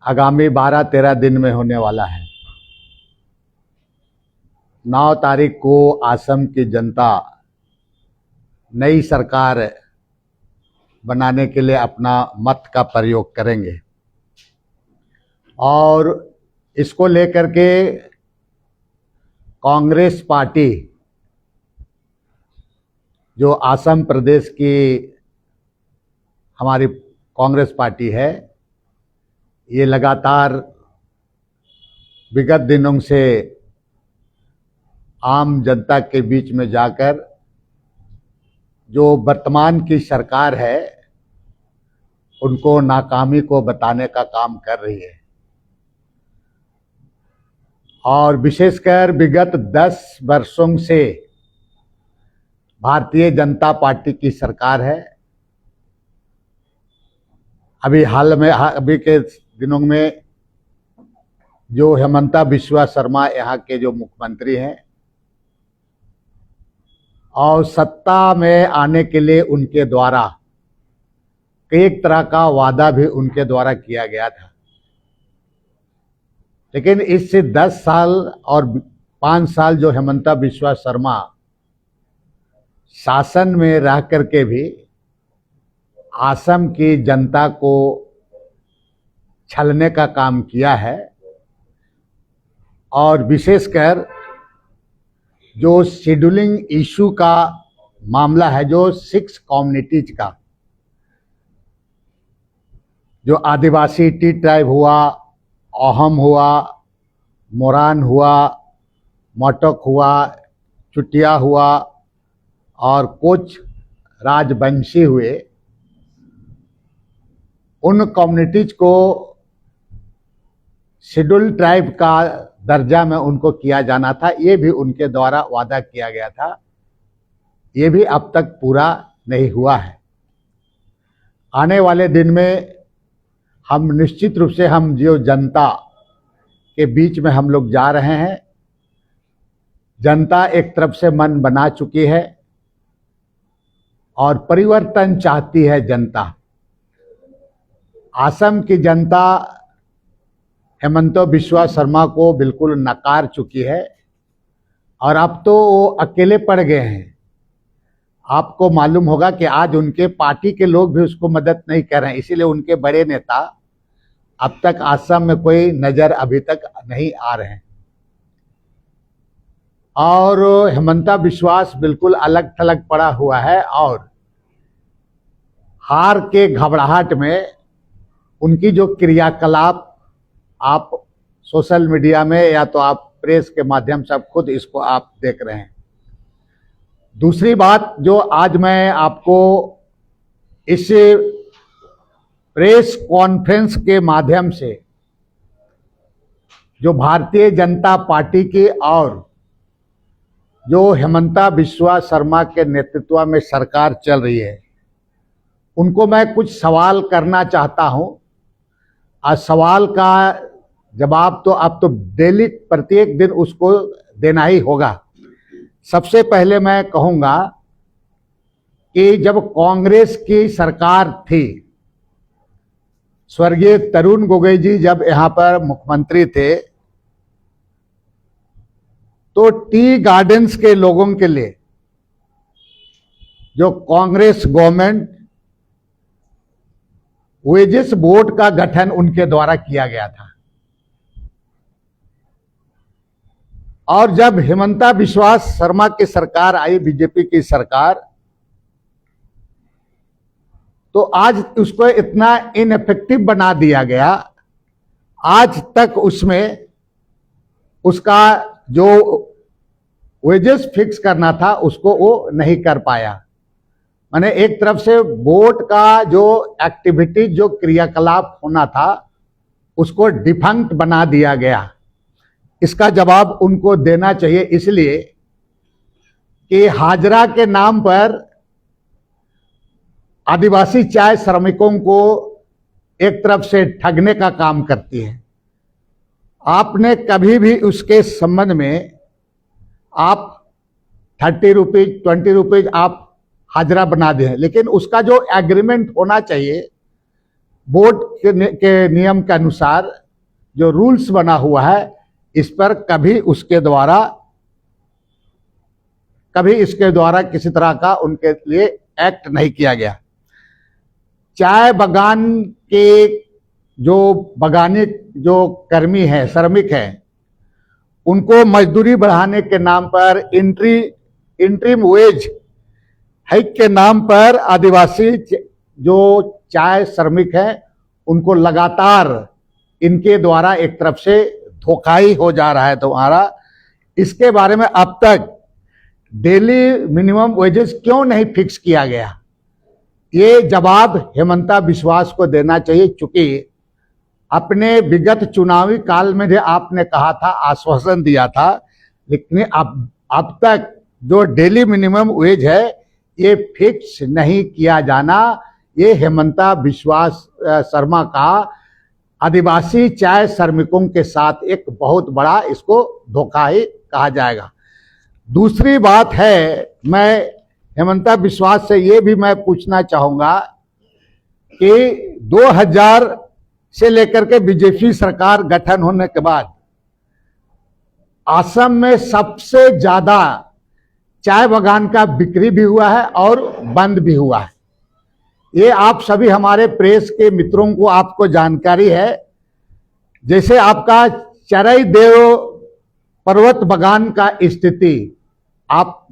आगामी 12-13 दिन में होने वाला है। 9 तारीख को असम की जनता नई सरकार बनाने के लिए अपना मत का प्रयोग करेंगे और इसको लेकर के कांग्रेस पार्टी, जो असम प्रदेश की हमारी कांग्रेस पार्टी है, ये लगातार विगत दिनों से आम जनता के बीच में जाकर जो वर्तमान की सरकार है उनको नाकामी को बताने का काम कर रही है। और विशेषकर विगत 10 वर्षों से भारतीय जनता पार्टी की सरकार है। अभी के दिनों में जो हेमंता बिस्वा शर्मा यहाँ के जो मुख्यमंत्री हैं, और सत्ता में आने के लिए उनके द्वारा एक तरह का वादा भी उनके द्वारा किया गया था, लेकिन इससे 10 साल और 5 साल जो हेमंता बिस्वा शर्मा शासन में रह करके भी असम की जनता को छलने का काम किया है। और विशेषकर जो शेड्यूलिंग इशू का मामला है, जो 6 कम्युनिटीज का, जो आदिवासी टी ट्राइब हुआ, अहोम हुआ, मोरान हुआ, मटक हुआ, चुटिया हुआ और कुछ राजवंशी हुए, उन कम्युनिटीज को शेड्यूल ट्राइब का दर्जा में उनको किया जाना था। ये भी उनके द्वारा वादा किया गया था, ये भी अब तक पूरा नहीं हुआ है। आने वाले दिन में हम निश्चित रूप से हम जो जनता के बीच में हम लोग जा रहे हैं, जनता एक तरफ से मन बना चुकी है और परिवर्तन चाहती है जनता। असम की जनता हेमंता बिस्वा शर्मा को बिल्कुल नकार चुकी है और अब तो वो अकेले पड़ गए हैं। आपको मालूम होगा कि आज उनके पार्टी के लोग भी उसको मदद नहीं कर रहे हैं, इसीलिए उनके बड़े नेता अब तक असम में कोई नजर अभी तक नहीं आ रहे हैं। और हेमंता बिस्वा बिल्कुल अलग थलग पड़ा हुआ है और हार के घबराहट में उनकी जो क्रियाकलाप आप सोशल मीडिया में या तो आप प्रेस के माध्यम से आप खुद इसको आप देख रहे हैं। दूसरी बात जो आज मैं आपको इस प्रेस कॉन्फ्रेंस के माध्यम से जो भारतीय जनता पार्टी की और जो हेमंता बिस्वा शर्मा के नेतृत्व में सरकार चल रही है, उनको मैं कुछ सवाल करना चाहता हूं। और सवाल का जवाब तो अब तो डेली प्रत्येक दिन उसको देना ही होगा। सबसे पहले मैं कहूंगा कि जब कांग्रेस की सरकार थी, स्वर्गीय तरुण गोगोई जी जब यहां पर मुख्यमंत्री थे, तो टी गार्डन्स के लोगों के लिए जो कांग्रेस गवर्नमेंट वेजेस बोर्ड का गठन उनके द्वारा किया गया था। और जब हेमंता बिस्वा शर्मा की सरकार आई, बीजेपी की सरकार, तो आज उसको इतना इनइफेक्टिव बना दिया गया, आज तक उसमें उसका जो वेजेस फिक्स करना था उसको वो नहीं कर पाया। माने एक तरफ से बोर्ड का जो एक्टिविटी, जो क्रियाकलाप होना था, उसको डिफंक्ट बना दिया गया। इसका जवाब उनको देना चाहिए, इसलिए कि हाजरा के नाम पर आदिवासी चाय श्रमिकों को एक तरफ से ठगने का काम करती है। आपने कभी भी उसके संबंध में आप 30 रुपीज 20 रुपीज आप हाजरा बना दे, लेकिन उसका जो एग्रीमेंट होना चाहिए, बोर्ड के नियम के अनुसार जो रूल्स बना हुआ है, इस पर कभी इसके द्वारा किसी तरह का उनके लिए एक्ट नहीं किया गया। चाय बागान के जो बागानी जो कर्मी हैं, श्रमिक हैं, उनको मजदूरी बढ़ाने के नाम पर इंटरिम वेज हाइक के नाम पर आदिवासी जो चाय श्रमिक हैं, उनको लगातार इनके द्वारा एक तरफ से धोखाई हो जा रहा है तुम्हारा। इसके बारे में अब तक डेली मिनिमम वेजेस क्यों नहीं फिक्स किया गया, ये जवाब हेमंता बिश्वास को देना चाहिए। चूंकि अपने विगत चुनावी काल में भी आपने कहा था, आश्वासन दिया था, लेकिन अब तक जो डेली मिनिमम वेज है ये फिक्स नहीं किया जाना, ये हेमंता बिश्वास शर्मा का आदिवासी चाय श्रमिकों के साथ एक बहुत बड़ा इसको धोखा ही कहा जाएगा। दूसरी बात है, मैं हेमंता बिश्वास से ये भी मैं पूछना चाहूंगा कि 2000 से लेकर के बीजेपी सरकार गठन होने के बाद असम में सबसे ज्यादा चाय बागान का बिक्री भी हुआ है और बंद भी हुआ है। ये आप सभी हमारे प्रेस के मित्रों को आपको जानकारी है। जैसे आपका चराई देव पर्वत बागान का स्थिति, आप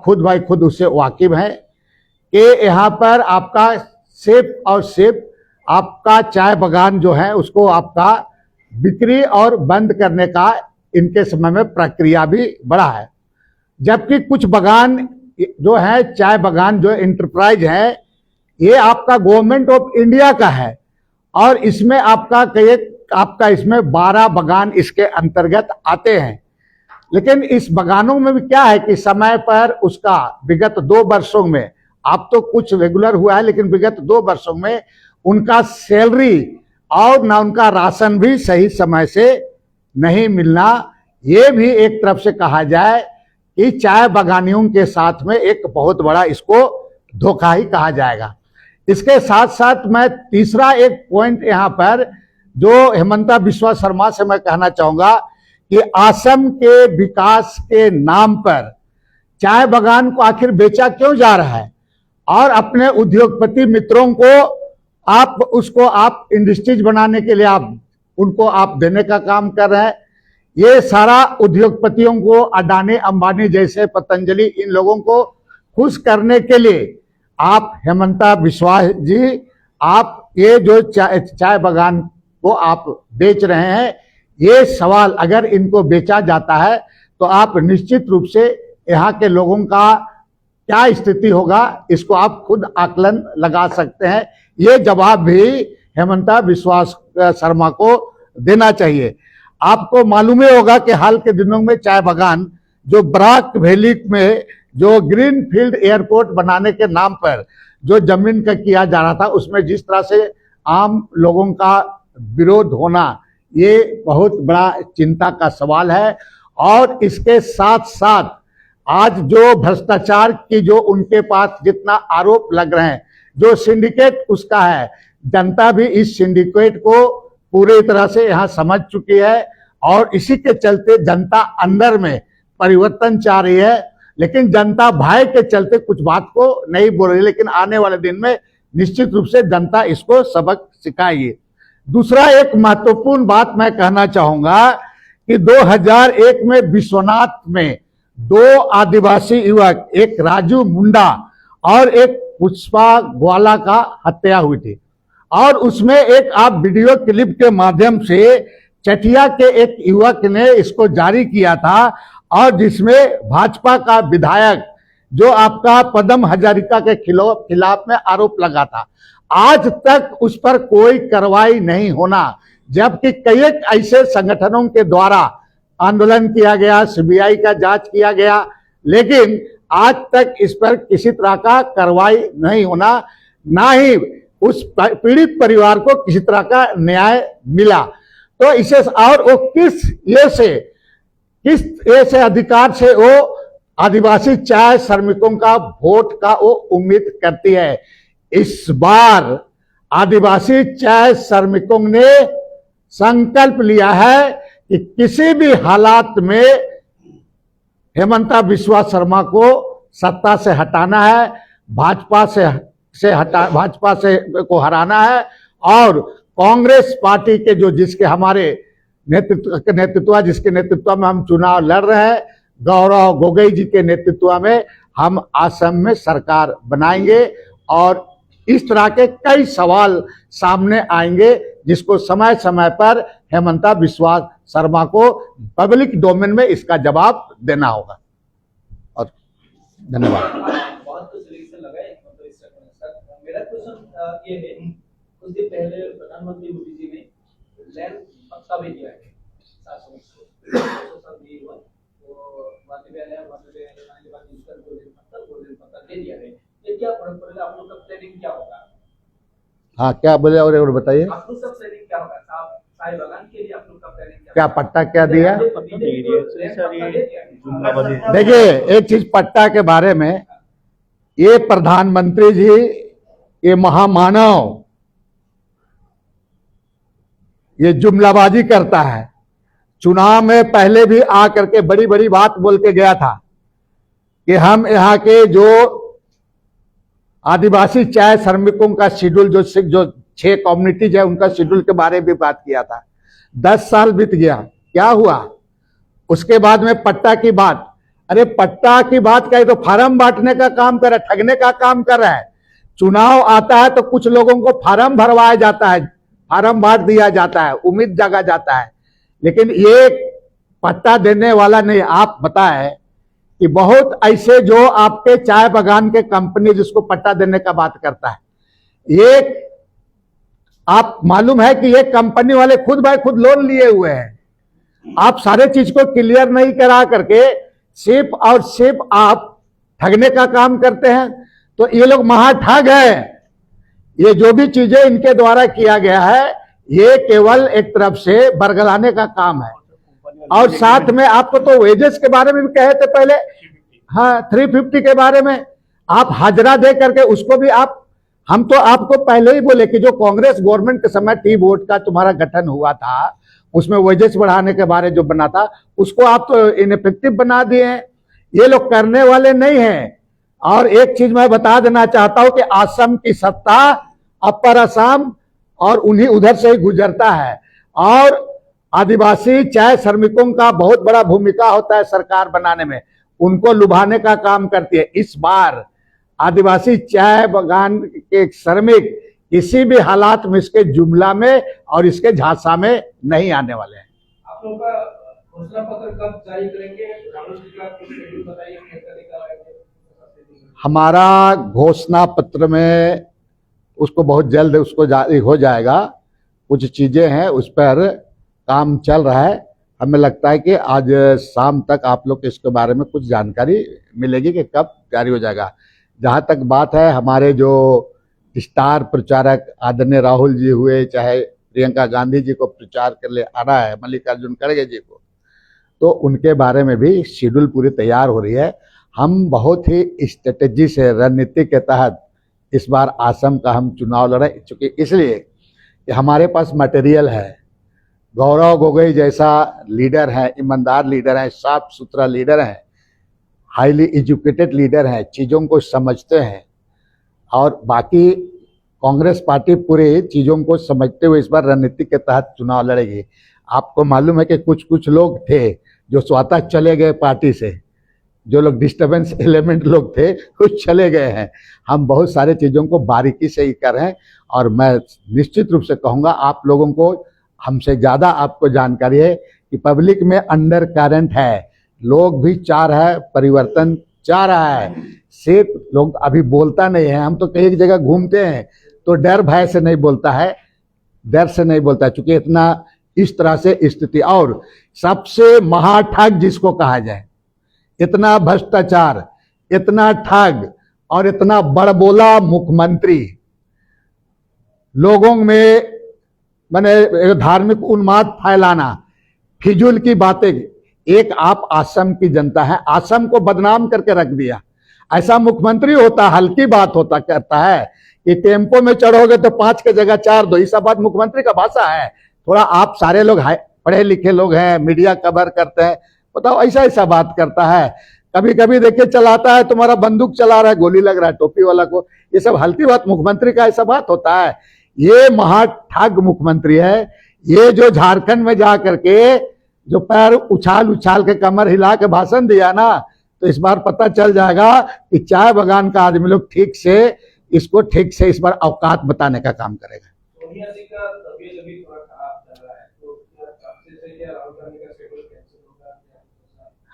खुद उससे वाकिफ हैं कि यहाँ पर आपका सिर्फ आपका चाय बागान जो है उसको आपका बिक्री और बंद करने का इनके समय में प्रक्रिया भी बढ़ा है। जबकि कुछ बागान जो है, चाय बागान जो इंटरप्राइज है, ये आपका गवर्नमेंट ऑफ इंडिया का है और इसमें आपका इसमें 12 बागान इसके अंतर्गत आते हैं। लेकिन इस बागानों में भी क्या है कि समय पर उसका विगत 2 वर्षों में, अब तो कुछ रेगुलर हुआ है, लेकिन विगत 2 वर्षों में उनका सैलरी और ना उनका राशन भी सही समय से नहीं मिलना, ये भी एक तरफ से कहा जाए कि चाय बागानियों के साथ में एक बहुत बड़ा इसको धोखा ही कहा जाएगा। इसके साथ साथ मैं तीसरा एक पॉइंट यहाँ पर जो हेमंता बिश्वा शर्मा से मैं कहना चाहूंगा कि असम के विकास के नाम पर चाय बागान को आखिर बेचा क्यों जा रहा है और अपने उद्योगपति मित्रों को आप इंडस्ट्रीज बनाने के लिए आप देने का काम कर रहे हैं। ये सारा उद्योगपतियों को, अडानी अंबानी जैसे, पतंजलि, इन लोगों को खुश करने के लिए आप हेमंता बिश्वास जी, आप ये जो चाय बागान को आप बेच रहे हैं, ये सवाल अगर इनको बेचा जाता है तो आप निश्चित रूप से यहाँ के लोगों का क्या स्थिति होगा, इसको आप खुद आकलन लगा सकते हैं। ये जवाब भी हेमंता बिश्वास शर्मा को देना चाहिए। आपको मालूम ही होगा कि हाल के दिनों में चाय बागान जो बराक वैली में जो ग्रीन फील्ड एयरपोर्ट बनाने के नाम पर जो जमीन का किया जा रहा था, उसमें जिस तरह से आम लोगों का विरोध होना, ये बहुत बड़ा चिंता का सवाल है। और इसके साथ साथ आज जो भ्रष्टाचार की जो उनके पास जितना आरोप लग रहे हैं, जो सिंडिकेट उसका है, जनता भी इस सिंडिकेट को पूरी तरह से यहाँ समझ चुकी है और इसी के चलते जनता अंदर में परिवर्तन चाह रही है। लेकिन जनता भय के चलते कुछ बात को नहीं बोल रही, लेकिन आने वाले दिन में निश्चित रूप से जनता इसको सबक सिखाएगी। दूसरा एक महत्वपूर्ण बात मैं कहना चाहूंगा कि 2001 में विश्वनाथ में 2 आदिवासी युवक, एक राजू मुंडा और एक पुष्पा ग्वाला का हत्या हुई थी और उसमें एक आप वीडियो क्लिप के माध्यम से चटिया के एक युवक ने इसको जारी किया था और जिसमें भाजपा का विधायक जो आपका पद्म हजारिका के खिलाफ में आरोप लगा था, आज तक उस पर कोई कार्रवाई नहीं होना, जबकि कई ऐसे संगठनों के द्वारा आंदोलन किया गया, सीबीआई का जांच किया गया, लेकिन आज तक इस पर किसी तरह का कार्रवाई नहीं होना, ना ही उस पीड़ित परिवार को किसी तरह का न्याय मिला। तो इसे और वो किस ऐसे अधिकार से वो आदिवासी चाय श्रमिकों का वोट का वो उम्मीद करती है। इस बार आदिवासी चाय श्रमिकों ने संकल्प लिया है कि किसी भी हालात में हेमंता बिस्वा शर्मा को सत्ता से हटाना है, भाजपा से को हराना है और कांग्रेस पार्टी के जो जिसके हमारे जिसके नेतृत्व में हम चुनाव लड़ रहे हैं, गौरव गोगोई जी के नेतृत्व में हम असम में सरकार बनाएंगे और इस तरह के कई सवाल सामने आएंगे जिसको समय समय पर हेमंता बिस्वा शर्मा को पब्लिक डोमेन में इसका जवाब देना होगा। और धन्यवाद। बहुत कुछ रिएक्शन लगा है सर। मेरा क्वेश्चन ये है, कुछ दिन पहले प्रधानमंत्री मोदी जी ने लैंड पट्टा भी दिया है 700 दी हुआ वो वादी में आया आने के बाद इसका गोल्डन पट्टा दे दिया है। ये क्या फर्क पड़ेगा? आप लोग का प्लानिंग क्या होगा? हाँ, क्या बोले और बताइए। आप लोग का प्लानिंग क्या होगा? चाय बागान के लिए आप लोग का प्लानिंग क्या पट्टा क्या दिया? क्या? देखिए, एक चीज पट्टा के बारे में, ये प्रधानमंत्री जी ये महामानव ये जुमलाबाजी करता है। चुनाव में पहले भी आ करके बड़ी बड़ी बात बोल के गया था कि हम यहाँ के जो आदिवासी चाय श्रमिकों का शेड्यूल जो 6 कम्युनिटीज है उनका शेड्यूल के बारे में भी बात किया था। 10 साल बीत गया, क्या हुआ? उसके बाद में पट्टा की बात, अरे पट्टा की बात क्या है, तो फार्म बांटने का काम कर रहा है, ठगने का काम कर रहा है। चुनाव आता है तो कुछ लोगों को फार्म भरवाया जाता है, फार्म बांट दिया जाता है, उम्मीद जगा जाता है, लेकिन ये पट्टा देने वाला नहीं। आप बताएं कि बहुत ऐसे जो आपके चाय बागान के कंपनी जिसको पट्टा देने का बात करता है, ये आप मालूम है कि ये कंपनी वाले खुद बाय खुद लोन लिए हुए हैं। आप सारे चीज को क्लियर नहीं करा करके सिर्फ और सिर्फ आप ठगने का काम करते हैं, तो ये लोग महाठग है। ये जो भी चीजें इनके द्वारा किया गया है ये केवल एक तरफ से बरगलाने का काम है। और साथ में आपको तो वेजेस के बारे में भी कहे थे पहले, हाँ 350 के बारे में आप हाजरा दे करके उसको भी हम तो आपको पहले ही बोले कि जो कांग्रेस गवर्नमेंट के समय टी बोर्ड का तुम्हारा गठन हुआ था उसमें वेजेस बढ़ाने के बारे जो बना था उसको आप तो इनइफेक्टिव बना दिए हैं। ये लोग करने वाले नहीं हैं। और एक चीज मैं बता देना चाहता हूं कि असम की सत्ता अपर असम और उन्हीं उधर से ही गुजरता है और आदिवासी चाय श्रमिकों का बहुत बड़ा भूमिका होता है सरकार बनाने में, उनको लुभाने का काम करती है। इस बार आदिवासी चाय बागान के श्रमिक किसी भी हालात में इसके जुमला में और इसके झांसा में नहीं आने वाले हैं। आप लोगों का घोषणा पत्र कब जारी करेंगे? राहुल जी का कुछ शेड्यूल बताइए, कैसे निकालेंगे? हमारा घोषणा पत्र में उसको बहुत जल्द उसको जारी हो जाएगा। कुछ चीजें हैं उस पर काम चल रहा है। हमें लगता है कि आज शाम तक आप लोग इसके बारे में कुछ जानकारी मिलेगी कि कब जारी हो जाएगा। जहाँ तक बात है, हमारे जो स्टार प्रचारक आदरणीय राहुल जी हुए, चाहे प्रियंका गांधी जी को प्रचार के लिए आना है, मल्लिकार्जुन खड़गे जी को, तो उनके बारे में भी शेड्यूल पूरी तैयार हो रही है। हम बहुत ही स्ट्रेटेजी से रणनीति के तहत इस बार असम का हम चुनाव लड़े, चूंकि इसलिए कि हमारे पास मटेरियल है। गौरव गोगोई जैसा लीडर है, ईमानदार लीडर है, साफ सुथरा लीडर है, हाईली एजुकेटेड लीडर है, चीज़ों को समझते हैं और बाकी कांग्रेस पार्टी पूरे चीज़ों को समझते हुए इस बार रणनीति के तहत चुनाव लड़ेगी। आपको मालूम है कि कुछ लोग थे जो स्वतः चले गए पार्टी से, जो लोग डिस्टर्बेंस एलिमेंट लोग थे कुछ चले गए हैं। हम बहुत सारे चीज़ों को बारीकी से ही कर रहे हैं और मैं निश्चित रूप से कहूँगा आप लोगों को हमसे ज़्यादा आपको जानकारी है कि पब्लिक में अंडर करंट है, लोग भी चाह रहा है, परिवर्तन चाह रहा है। सिर्फ लोग अभी बोलता नहीं है। हम तो कई जगह घूमते हैं तो डर भय से नहीं बोलता है, डर से नहीं बोलता है, चूंकि इतना इस तरह से स्थिति। और सबसे महाठग जिसको कहा जाए, इतना भ्रष्टाचार, इतना ठग और इतना बड़बोला मुख्यमंत्री, लोगों में माने धार्मिक उन्माद फैलाना, फिजूल की बातें। एक आप असम की जनता है, असम को बदनाम करके रख दिया। ऐसा मुख्यमंत्री होता, हल्की बात होता करता है कि टेम्पो में चढ़ोगे तो 5 की जगह 4 दो। ये सब बात मुख्यमंत्री का भाषा है। थोड़ा आप सारे लोग पढ़े लिखे लोग हैं, मीडिया कवर करते हैं, बताओ ऐसा ऐसा बात करता है। कभी कभी देखिए चलाता है तुम्हारा बंदूक चला रहा है, गोली लग रहा है टोपी वाला को। ये सब हल्की बात मुख्यमंत्री का ऐसा बात होता है? ये महाठाग मुख्यमंत्री है। ये जो झारखंड में जा करके जो पैर उछाल उछाल के कमर हिला के भाषण दिया ना, तो इस बार पता चल जाएगा कि चाय बगान का आदमी लोग ठीक से इस बार औकात बताने का काम करेगा। सोनिया जी का तबीयत अभी थोड़ा खराब चल रहा है, तो क्या राहुल गांधी का शेड्यूल कैंसिल होगा?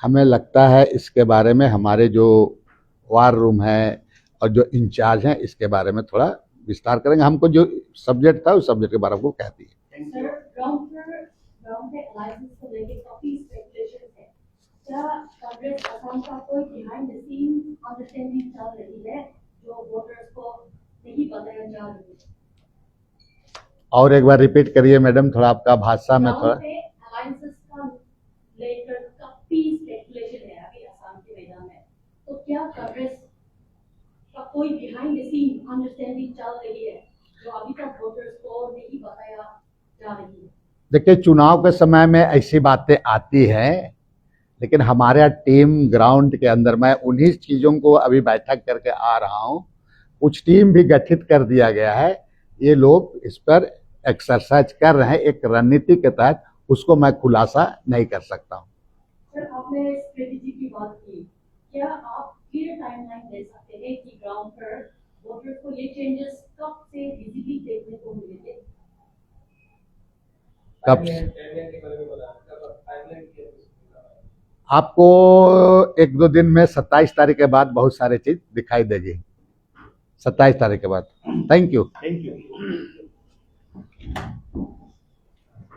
हमें लगता है इसके बारे में हमारे जो वार रूम है और जो इंचार्ज हैं इसके बारे में थोड़ा विस्तार करेंगे। हमको जो सब्जेक्ट था उस सब्जेक्ट के बारे में कह दिए। सर, ग्राउंड पे अलायंस को लेके काफी स्पेकुलेशन है। क्या कांग्रेस असम का कोई बिहाइंड द सीन अंडरस्टैंडिंग चल रही है जो वोटर्स को नहीं बताया जा रही है? और एक बार रिपीट करिए मैडम, थोड़ा आपका भाषा में थोड़ा। ग्राउंड पे अलायंसेस का लेकर काफी स्पेकुलेशन है अभी असम के मैदान में। तो क्या कांग्रेस का कोई बिहाइंड द सीन अंडरस्टैंडिंग चल रही है जो अभी तक वोटर्स को नहीं बताया जा रही है? देखिए, चुनाव के समय में ऐसी बातें आती हैं, लेकिन हमारा टीम ग्राउंड के अंदर, मैं उन्हीं चीज़ों को अभी बैठक करके आ रहा हूँ। कुछ टीम भी गठित कर दिया गया है। ये लोग इस पर एक्सरसाइज कर रहे हैं एक रणनीति के तहत। उसको मैं खुलासा नहीं कर सकता हूँ। सर, आपने स्ट्रेटेजी की बात की, क्या आप क्लियर टाइमलाइन दे सकते हैं कि ग्राउंड पर वोटर्स को ये चेंजेस कब से विजिबली देखने को मिलेंगे? कब? टाइमलाइन के बारे में बताएं, कब टाइमलाइन की है? आपको 1-2 दिन में 27 तारीख के बाद बहुत सारे चीज दिखाई देगी। 27 तारीख के बाद। Thank you.